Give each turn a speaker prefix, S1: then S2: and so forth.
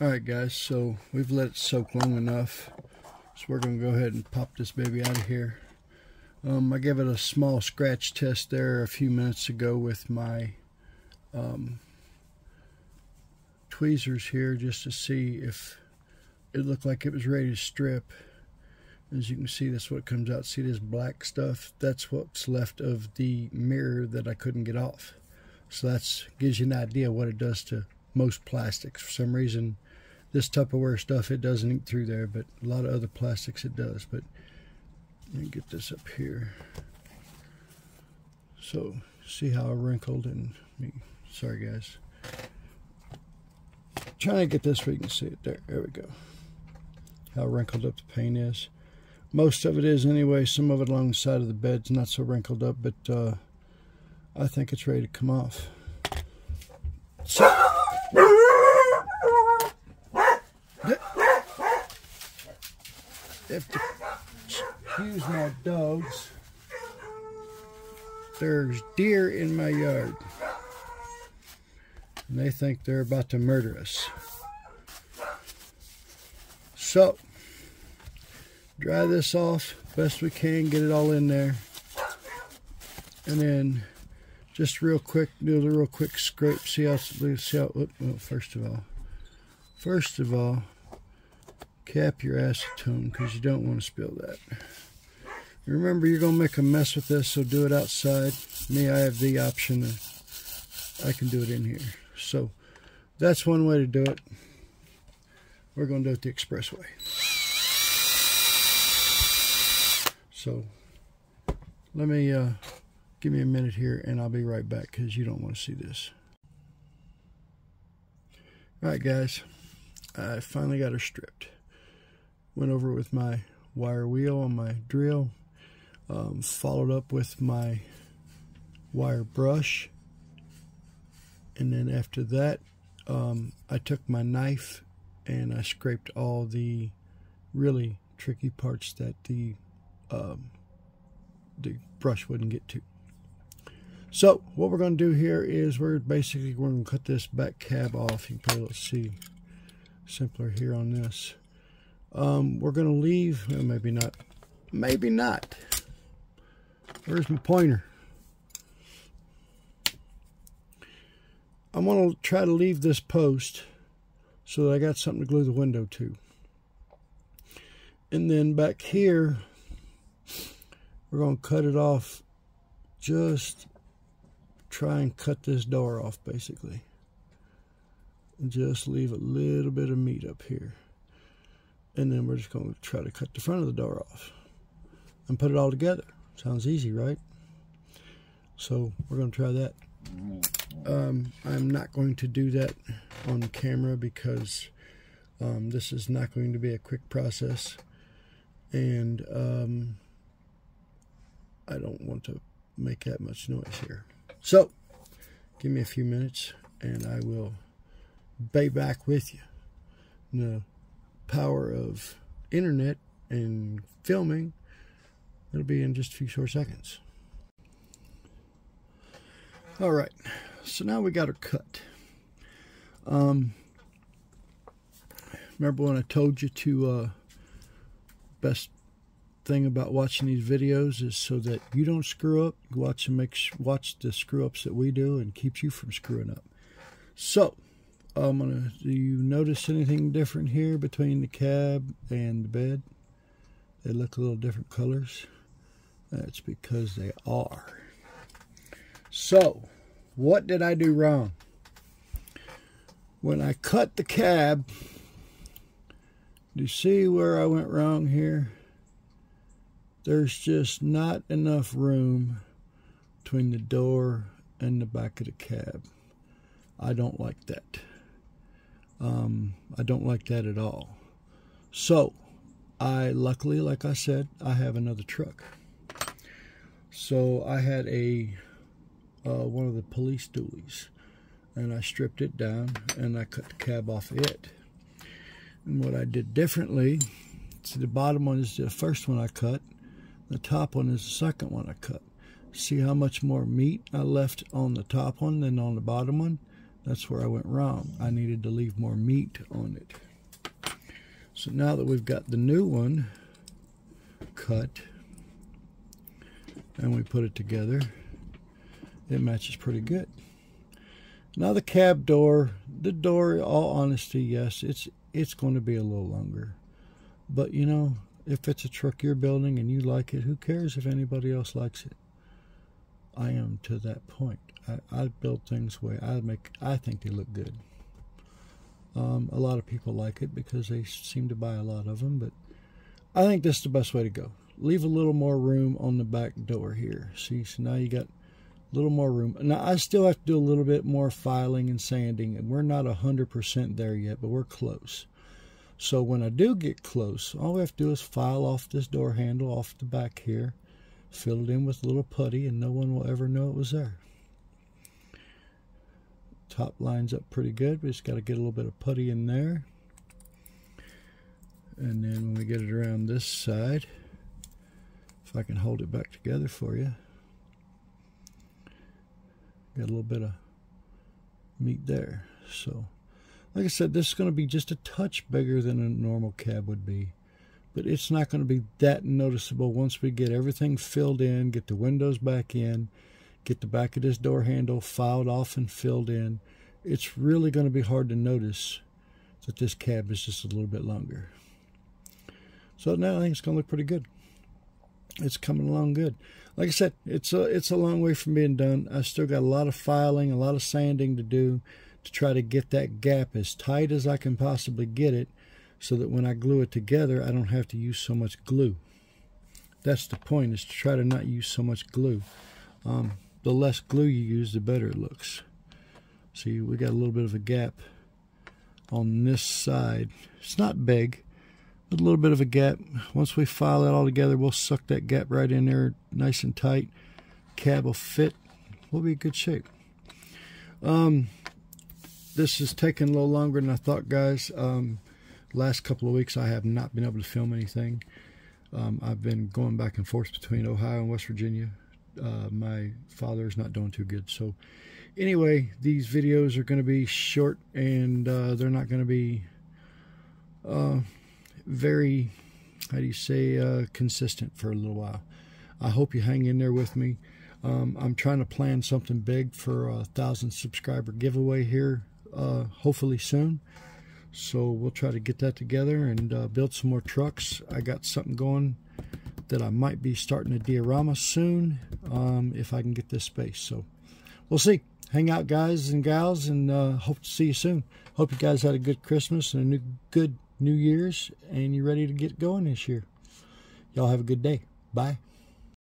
S1: Alright guys, so we've let it soak long enough, so we're going to go ahead and pop this baby out of here. I gave it a small scratch test there a few minutes ago with my tweezers here, just to see if it looked like it was ready to strip. As you can see, that's what comes out. See this black stuff? That's what's left of the mirror that I couldn't get off. So that gives you an idea what it does to most plastics. For some reason, this Tupperware stuff, it doesn't eat through there, but a lot of other plastics it does. But let me get this up here. So see how I wrinkled and sorry guys. Trying to get this where you can see it. There we go. How wrinkled up the paint is. Most of it is anyway. Some of it along the side of the bed's not so wrinkled up, but I think it's ready to come off. So, have to excuse my dogs. There's deer in my yard, and they think they're about to murder us. So, dry this off best we can, get it all in there, and then just real quick, do a real quick scrape. See how well, first of all, cap your acetone, because you don't want to spill that. Remember, you're going to make a mess with this, so do it outside. Me, I have the option I can do it in here. So that's one way to do it. We're going to do it the express way. So let me give me a minute here, and I'll be right back, because you don't want to see this. Alright guys, I finally got her stripped. Went over with my wire wheel on my drill, followed up with my wire brush, and then after that I took my knife and I scraped all the really tricky parts that the brush wouldn't get to. So what we're going to do here is we're going to cut this back cab off. You can probably see simpler here on this. We're going to leave, well, maybe not. Where's my pointer? I'm going to try to leave this post so that I got something to glue the window to. And then back here, we're going to cut it off. Just try and cut this door off, basically. And just leave a little bit of meat up here. And then we're just going to try to cut the front of the door off and put it all together. Sounds easy, right? So we're going to try that. I'm not going to do that on camera, because this is not going to be a quick process, and I don't want to make that much noise here. So give me a few minutes and I will be back with you. The power of internet and filming, it'll be in just a few short seconds. Alright, so now we got her cut. Remember when I told you to best thing about watching these videos is so that you don't screw up. Watch the screw ups that we do, and keeps you from screwing up. So do you notice anything different here between the cab and the bed? They look a little different colors. That's because they are. So what did I do wrong? When I cut the cab, do you see where I went wrong here? There's just not enough room between the door and the back of the cab. I don't like that. I don't like that at all. So luckily, like I said, I have another truck. So I had one of the police dualies, and I stripped it down and I cut the cab off of it. And what I did differently, see, the bottom one is the first one I cut, the top one is the second one I cut. See how much more meat I left on the top one than on the bottom one? That's where I went wrong. I needed to leave more meat on it. So now that we've got the new one cut and we put it together, it matches pretty good. Now the cab door, all honesty, yes, it's going to be a little longer. But you know, if it's a truck you're building and you like it, who cares if anybody else likes it? I am to that point. I build things the way I think they look good. A lot of people like it because they seem to buy a lot of them, but I think this is the best way to go. Leave a little more room on the back door here. See, so now you got a little more room. Now I still have to do a little bit more filing and sanding, and we're not 100% there yet, but we're close. So when I do get close, all we have to do is file off this door handle off the back here, fill it in with a little putty, and no one will ever know it was there. Top lines up pretty good. We just got to get a little bit of putty in there. And then when we get it around this side, if I can hold it back together for you, got a little bit of meat there. So like I said, this is going to be just a touch bigger than a normal cab would be, but it's not going to be that noticeable once we get everything filled in, get the windows back in, get the back of this door handle filed off and filled in. It's really going to be hard to notice that this cab is just a little bit longer. So now I think it's going to look pretty good. It's coming along good. Like I said, it's a long way from being done. I still got a lot of filing, a lot of sanding to do to try to get that gap as tight as I can possibly get it, so that when I glue it together, I don't have to use so much glue. That's the point, is to try to not use so much glue. The less glue you use, the better it looks. See, we got a little bit of a gap on this side. It's not big, but a little bit of a gap. Once we file that all together, we'll suck that gap right in there nice and tight. Cab will fit. We'll be in good shape. This is taking a little longer than I thought, guys. Last couple of weeks I have not been able to film anything. I've been going back and forth between Ohio and West Virginia. My father's not doing too good. So anyway, these videos are going to be short, and they're not going to be very, how do you say, consistent for a little while. I hope you hang in there with me. I'm trying to plan something big for a 1,000 subscriber giveaway here, hopefully soon. So we'll try to get that together and build some more trucks. I got something going that I might be starting a diorama soon, if I can get this space. So we'll see. Hang out, guys and gals, and hope to see you soon. Hope you guys had a good Christmas and a good New Year's, and you're ready to get going this year. Y'all have a good day. Bye.